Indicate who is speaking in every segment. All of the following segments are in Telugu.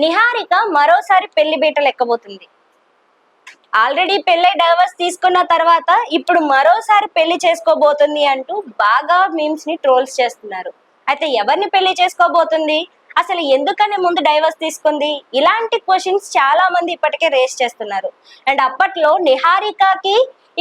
Speaker 1: నిహారిక మరోసారి పెళ్లి బీటలు ఎక్కబోతుంది. ఆల్రెడీ పెళ్ళై డైవర్స్ తీసుకున్న తర్వాత ఇప్పుడు మరోసారి పెళ్లి చేసుకోబోతుంది అంటూ బాగా మీమ్స్ ని ట్రోల్స్ చేస్తున్నారు. అయితే ఎవరిని పెళ్లి చేసుకోబోతుంది, అసలు ఎందుకని ముందు డైవర్స్ తీసుకుంది, ఇలాంటి క్వశ్చన్స్ చాలా మంది ఇప్పటికే రేస్ చేస్తున్నారు. అండ్ అప్పట్లో నిహారికకి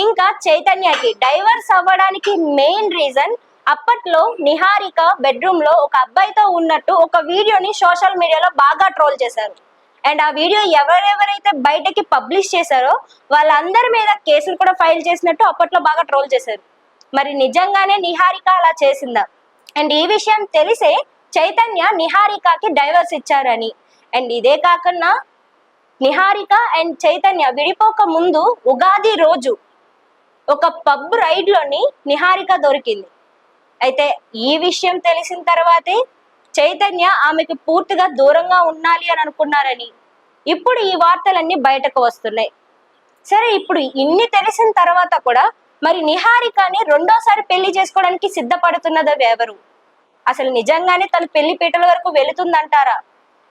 Speaker 1: ఇంకా చైతన్యకి డైవర్స్ అవ్వడానికి మెయిన్ రీజన్, అప్పట్లో నిహారిక బెడ్రూమ్ లో ఒక అబ్బాయితో ఉన్నట్టు ఒక వీడియోని సోషల్ మీడియాలో బాగా ట్రోల్ చేశారు. అండ్ ఆ వీడియో ఎవరెవరైతే బయటకి పబ్లిష్ చేశారో వాళ్ళందరి మీద కేసులు కూడా ఫైల్ చేసినట్టు అప్పట్లో బాగా ట్రోల్ చేశారు. మరి నిజంగానే నిహారిక అలా చేసిందా? అండ్ ఈ విషయం తెలిసే చైతన్య నిహారికకి డైవర్స్ ఇచ్చారని, అండ్ ఇదే కాకుండా నిహారిక అండ్ చైతన్య విడిపోక ముందు ఉగాది రోజు ఒక పబ్ రైడ్ లోని నిహారిక దొరికింది. అయితే ఈ విషయం తెలిసిన తర్వాతే చైతన్య ఆమెకు పూర్తిగా దూరంగా ఉండాలి అని అనుకున్నారని ఇప్పుడు ఈ వార్తలన్నీ బయటకు వస్తున్నాయి. సరే, ఇప్పుడు ఇన్ని తెలిసిన తర్వాత కూడా మరి నిహారికని రెండోసారి పెళ్లి చేసుకోవడానికి సిద్ధపడుతున్నది ఎవరు? అసలు నిజంగానే తను పెళ్లి పీటల వరకు వెళుతుందంటారా?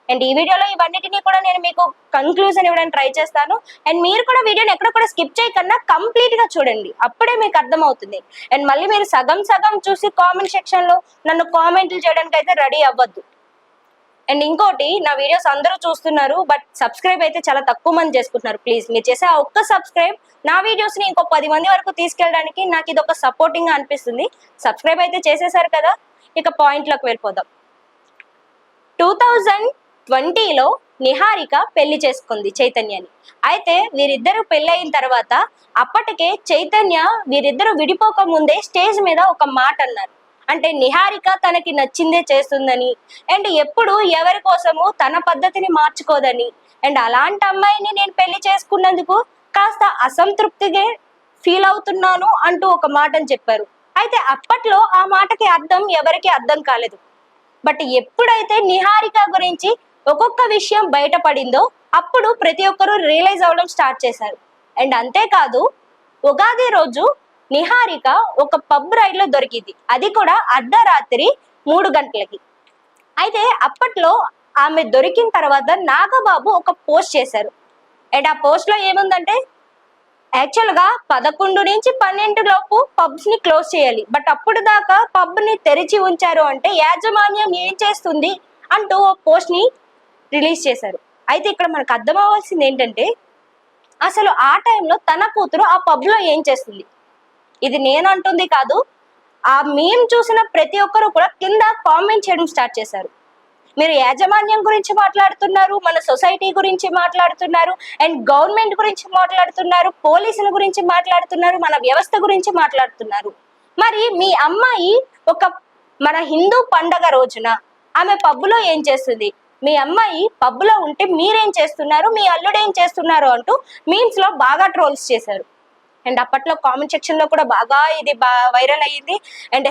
Speaker 1: అండ్ ఈ వీడియోలో ఇవన్నిటినీ కూడా నేను మీకు కంక్లూజన్ ఇవ్వడానికి ట్రై చేస్తాను. అండ్ మీరు కూడా వీడియోని ఎక్కడ కూడా స్కిప్ చేయకుండా కంప్లీట్ గా చూడండి, అప్పుడే మీకు అర్థమవుతుంది. అండ్ మళ్ళీ మీరు సగం సగం చూసి కామెంట్ సెక్షన్ లో నన్ను కామెంట్లు చేయడానికి అయితే రెడీ అవ్వద్దు. అండ్ ఇంకోటి, నా వీడియోస్ అందరూ చూస్తున్నారు బట్ సబ్స్క్రైబ్ అయితే చాలా తక్కువ మంది చేసుకుంటున్నారు. ప్లీజ్ మీరు చేసే ఆ ఒక్క సబ్స్క్రైబ్ నా వీడియోస్ ని ఇంకో 10 మంది వరకు తీసుకెళ్ళడానికి నాకు ఇది ఒక సపోర్టింగ్ గా అనిపిస్తుంది. సబ్స్క్రైబ్ అయితే చేసేసారు కదా, ఇక పాయింట్లోకి వెళ్ళిపోదాం. 2020లో నిహారిక పెళ్లి చేసుకుంది చైతన్యని. అయితే వీరిద్దరు పెళ్లి అయిన తర్వాత అప్పటికే చైతన్య వీరిద్దరు విడిపోక ముందే స్టేజ్ మీద ఒక మాట అన్నారు. అంటే నిహారిక తనకి నచ్చిందే చేస్తుందని, అండ్ ఎప్పుడు ఎవరి కోసము తన పద్ధతిని మార్చుకోదని, అండ్ అలాంటి అమ్మాయిని నేను పెళ్లి చేసుకున్నందుకు కాస్త అసంతృప్తిగా ఫీల్ అవుతున్నాను అంటూ ఒక మాటని చెప్పారు. అయితే అప్పట్లో ఆ మాటకి అర్థం ఎవరికి అర్థం కాలేదు. బట్ ఎప్పుడైతే నిహారిక గురించి ఒక్కొక్క విషయం బయటపడిందో అప్పుడు ప్రతి ఒక్కరూ రియలైజ్ అవ్వడం స్టార్ట్ చేశారు. అండ్ అంతేకాదు, ఉగాది రోజు నిహారిక ఒక పబ్ రైడ్ లో దొరికింది, అది కూడా అర్ధరాత్రి 3 గంటలకి. అయితే అప్పట్లో ఆమె దొరికిన తర్వాత నాగబాబు ఒక పోస్ట్ చేశారు. అండ్ ఆ పోస్ట్ లో ఏముందంటే, యాక్చువల్ గా 11 నుంచి 12 లోపు పబ్స్ ని క్లోజ్ చేయాలి, బట్ అప్పుడు దాకా పబ్ ని తెరిచి ఉంచారు అంటే యాజమాన్యం ఏం చేస్తుంది అంటూ ఓ పోస్ట్ ని రిలీజ్ చేశారు. అయితే ఇక్కడ మనకు అర్థం అవ్వాల్సింది ఏంటంటే, అసలు ఆ టైంలో తన కూతురు ఆ పబ్ లో ఏం చేస్తుంది? ఇది నేను అంటుంది కాదు, ఆ మీమ్ చూసిన ప్రతి ఒక్కరు కూడా కింద కామెంట్ చేయడం స్టార్ట్ చేశారు. మీరు యాజమాన్యం గురించి మాట్లాడుతున్నారు, మన సొసైటీ గురించి మాట్లాడుతున్నారు, అండ్ గవర్నమెంట్ గురించి మాట్లాడుతున్నారు, పోలీసుల గురించి మాట్లాడుతున్నారు, మన వ్యవస్థ గురించి మాట్లాడుతున్నారు. మరి మీ అమ్మాయి ఒక మన హిందూ పండగ రోజున ఆమె పబ్బులో ఏం చేస్తుంది? మీ అమ్మాయి పబ్బులో ఉంటే మీరేం చేస్తున్నారు, మీ అల్లుడు ఏం చేస్తున్నారు అంటూ మీమ్స్ లో బాగా ట్రోల్స్ చేశారు. అండ్ అప్పట్లో కామెంట్ సెక్షన్ లో కూడా బాగా ఇది వైరల్ అయ్యింది. అండ్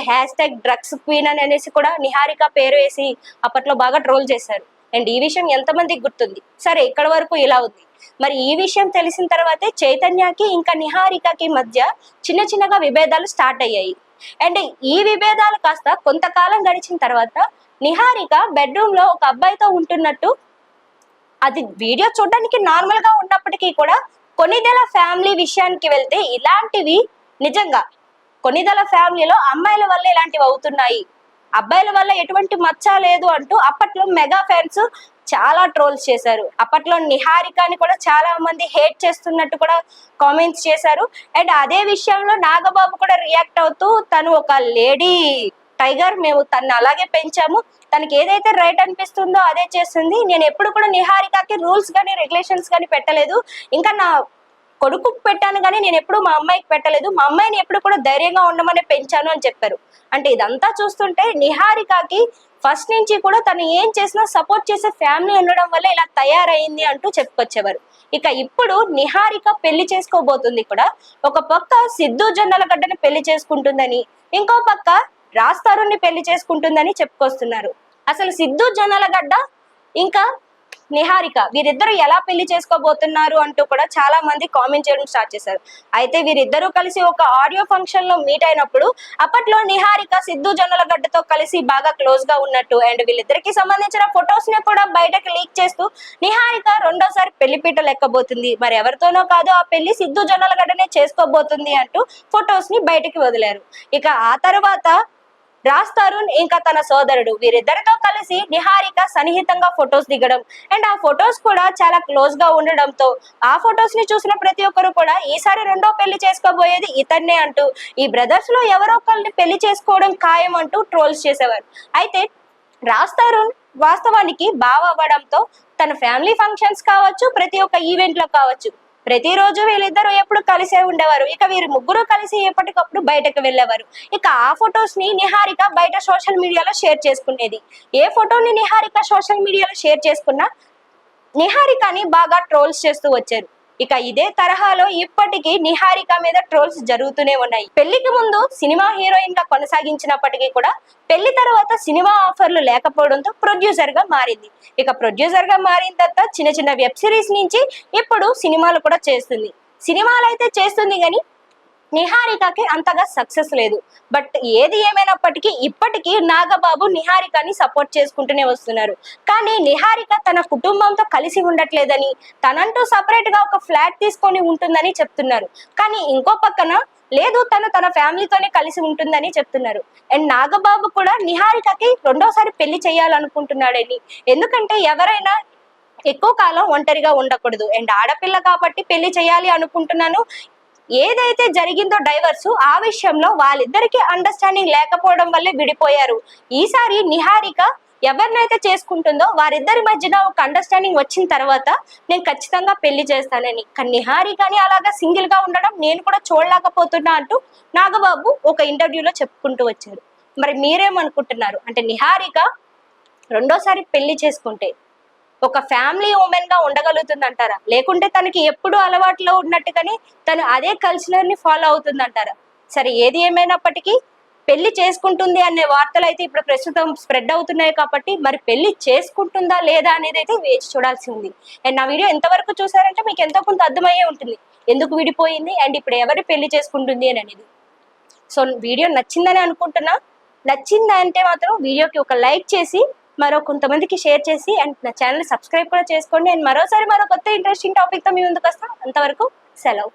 Speaker 1: #డ్రగ్స్ క్వీన్ అని అనేసి కూడా నిహారిక పేరు వేసి అప్పట్లో బాగా ట్రోల్ చేశారు. అండ్ ఈ విషయం ఎంతమందికి గుర్తుంది? సరే, ఇక్కడ వరకు ఇలా ఉంది. మరి ఈ విషయం తెలిసిన తర్వాతే చైతన్యకి ఇంకా నిహారికకి మధ్య చిన్న చిన్నగా విభేదాలు స్టార్ట్ అయ్యాయి. అండ్ ఈ విభేదాలు కాస్త కొంతకాలం గడిచిన తర్వాత నిహారిక బెడ్రూమ్ లో ఒక అబ్బాయితో ఉంటున్నట్టు, అది వీడియో చూడడానికి నార్మల్ గా ఉన్నప్పటికీ కూడా కొనిదెల ఫ్యామిలీ విషయానికి వెళ్తే ఇలాంటివి నిజంగా కొనిదెల ఫ్యామిలీలో అమ్మాయిల వల్ల ఇలాంటివి అవుతున్నాయి, అబ్బాయిల వల్ల ఎటువంటి మచ్చ లేదు అంటూ అప్పట్లో మెగా ఫ్యాన్స్ చాలా ట్రోల్స్ చేశారు. అప్పట్లో నిహారికని కూడా చాలా మంది హేట్ చేస్తున్నట్టు కూడా కామెంట్స్ చేశారు. అండ్ అదే విషయంలో నాగబాబు కూడా రియాక్ట్ అవుతూ, తను ఒక లేడీ టైగర్, మేము తను అలాగే పెంచాము, తనకి ఏదైతే రైట్ అనిపిస్తుందో అదే చేస్తుంది, నేను ఎప్పుడు కూడా నిహారికకి రూల్స్ కానీ రెగ్యులేషన్స్ కానీ పెట్టలేదు, ఇంకా నా కొడుకుకి పెట్టాను కానీ నేను ఎప్పుడు మా అమ్మాయికి పెట్టలేదు, మా అమ్మాయిని ఎప్పుడు కూడా ధైర్యంగా ఉండమని పెంచాను అని చెప్పారు. అంటే ఇదంతా చూస్తుంటే నిహారికకి ఫస్ట్ నుంచి కూడా తను ఏం చేసినా సపోర్ట్ చేసే ఫ్యామిలీ ఉండడం వల్ల ఇలా తయారైంది అంటూ చెప్పుకొచ్చేవారు. ఇక ఇప్పుడు నిహారిక పెళ్లి చేసుకోబోతుంది కూడా, ఒక పక్క సిద్ధు జొన్నలగడ్డని పెళ్లి చేసుకుంటుందని, ఇంకో పక్క రాజ్ తరుణ్ని పెళ్లి చేసుకుంటుందని చెప్పుకొస్తున్నారు. అసలు సిద్ధు జొన్నలగడ్డ ఇంకా నిహారిక వీరిద్దరు ఎలా పెళ్లి చేసుకోబోతున్నారు అంటూ కూడా చాలా మంది కామెంట్ చేయడం స్టార్ట్ చేశారు. అయితే వీరిద్దరూ కలిసి ఒక ఆడియో ఫంక్షన్ లో మీట్ అయినప్పుడు అప్పట్లో నిహారిక సిద్ధు జొన్నలగడ్డతో కలిసి బాగా క్లోజ్ గా ఉన్నట్టు అండ్ వీళ్ళిద్దరికి సంబంధించిన ఫొటోస్ ని కూడా బయటకు లీక్ చేస్తూ నిహారిక రెండోసారి పెళ్లిపీటలు ఎక్కబోతుంది, మరి ఎవరితోనో కాదు ఆ పెళ్లి సిద్ధు జొన్నలగడ్డనే చేసుకోబోతుంది అంటూ ఫొటోస్ ని బయటకు వదిలారు. ఇక ఆ తర్వాత రాజ్ తరుణ్ ఇంకా తన సోదరుడు వీరిద్దరితో కలిసి నిహారిక సన్నిహితంగా ఫొటోస్ దిగడం అండ్ ఆ ఫొటోస్ కూడా చాలా క్లోజ్ గా ఉండడంతో ఆ ఫొటోస్ ని చూసిన ప్రతి ఒక్కరు కూడా ఈసారి రెండో పెళ్లి చేసుకోబోయేది ఇతన్నే అంటూ ఈ బ్రదర్స్ లో ఎవరో ఒకరిని పెళ్లి చేసుకోవడం ఖాయం అంటూ ట్రోల్స్ చేసేవారు. అయితే రాజ్ తరుణ్ వాస్తవానికి బావ అవ్వడంతో తన ఫ్యామిలీ ఫంక్షన్స్ కావచ్చు, ప్రతి ఒక్క ఈవెంట్ లో కావచ్చు, ప్రతిరోజు వీళ్ళిద్దరూ ఎప్పుడు కలిసే ఉండేవారు. ఇక వీరు ముగ్గురు కలిసి ఎప్పటికప్పుడు బయటకు వెళ్ళేవారు. ఇక ఆ ఫొటోస్ ని నిహారిక బయట సోషల్ మీడియాలో షేర్ చేసుకునేది. ఏ ఫోటోని నిహారిక సోషల్ మీడియాలో షేర్ చేసుకున్నా నిహారికని బాగా ట్రోల్స్ చేస్తూ వచ్చారు. ఇక ఇదే తరహాలో ఇప్పటికీ నిహారిక మీద ట్రోల్స్ జరుగుతూనే ఉన్నాయి. పెళ్లికి ముందు సినిమా హీరోయిన్ గా కొనసాగించినప్పటికీ కూడా పెళ్లి తర్వాత సినిమా ఆఫర్లు లేకపోవడంతో ప్రొడ్యూసర్ గా మారింది. ఇక ప్రొడ్యూసర్ గా మారిన తర్వాత చిన్న చిన్న వెబ్ సిరీస్ నుంచి ఇప్పుడు సినిమాలు కూడా చేస్తుంది. సినిమాలు అయితే చేస్తుంది కానీ నిహారికకి అంతగా సక్సెస్ లేదు. బట్ ఏది ఏమైనప్పటికీ ఇప్పటికీ నాగబాబు నిహారికని సపోర్ట్ చేసుకుంటూనే వస్తున్నారు. కానీ నిహారిక తన కుటుంబంతో కలిసి ఉండట్లేదని, తనంటూ సపరేట్ గా ఒక ఫ్లాట్ తీసుకొని ఉంటుందని చెప్తున్నారు. కానీ ఇంకో పక్కన లేదు, తన ఫ్యామిలీతోనే కలిసి ఉంటుందని చెప్తున్నారు. అండ్ నాగబాబు కూడా నిహారికకి రెండోసారి పెళ్లి చేయాలనుకుంటున్నాడని, ఎందుకంటే ఎవరైనా ఎక్కువ కాలం ఒంటరిగా ఉండకూడదు అండ్ ఆడపిల్ల కాబట్టి పెళ్లి చేయాలి అనుకుంటున్నాను. ఏదైతే జరిగిందో డైవర్స్ ఆ విషయంలో వాళ్ళిద్దరికి అండర్స్టాండింగ్ లేకపోవడం వల్లే విడిపోయారు. ఈసారి నిహారిక ఎవరినైతే చేసుకుంటుందో వారిద్దరి మధ్యన ఒక అండర్స్టాండింగ్ వచ్చిన తర్వాత నేను ఖచ్చితంగా పెళ్లి చేస్తానని, కానీ నిహారికని అలాగా సింగిల్ గా ఉండడం నేను కూడా చూడలేకపోతున్నా అంటూ నాగబాబు ఒక ఇంటర్వ్యూలో చెప్పుకుంటూ వచ్చారు. మరి మీరేమనుకుంటున్నారు? అంటే నిహారిక రెండోసారి పెళ్లి చేసుకుంటే ఒక ఫ్యామిలీ ఉమెన్ గా ఉండగలుగుతుంది అంటారా, లేకుంటే తనకి ఎప్పుడు అలవాట్లో ఉన్నట్టుగానే తను అదే కల్చర్ ని ఫాలో అవుతుంది అంటారా? సరే, ఏది ఏమైనప్పటికీ పెళ్లి చేసుకుంటుంది అనే వార్తలు అయితే ఇప్పుడు ప్రస్తుతం స్ప్రెడ్ అవుతున్నాయి కాబట్టి మరి పెళ్లి చేసుకుంటుందా లేదా అనేది అయితే వేచి చూడాల్సి ఉంది. అండ్ నా వీడియో ఎంతవరకు చూసారంటే మీకు ఎంతో కొంత అర్థమయ్యే ఉంటుంది ఎందుకు విడిపోయింది అండ్ ఇప్పుడు ఎవరు పెళ్లి చేసుకుంటుంది అని అనేది. సో వీడియో నచ్చిందని అనుకుంటున్నా. నచ్చిందంటే మాత్రం వీడియోకి ఒక లైక్ చేసి మరో కొంతమందికి షేర్ చేసి అండ్ నా ఛానల్ సబ్స్క్రైబ్ కూడా చేసుకోండి. అండ్ మరోసారి మరో కొత్త ఇంట్రెస్టింగ్ టాపిక్ తో మీ ముందుకు వస్తాం. అంతవరకు సెలవు.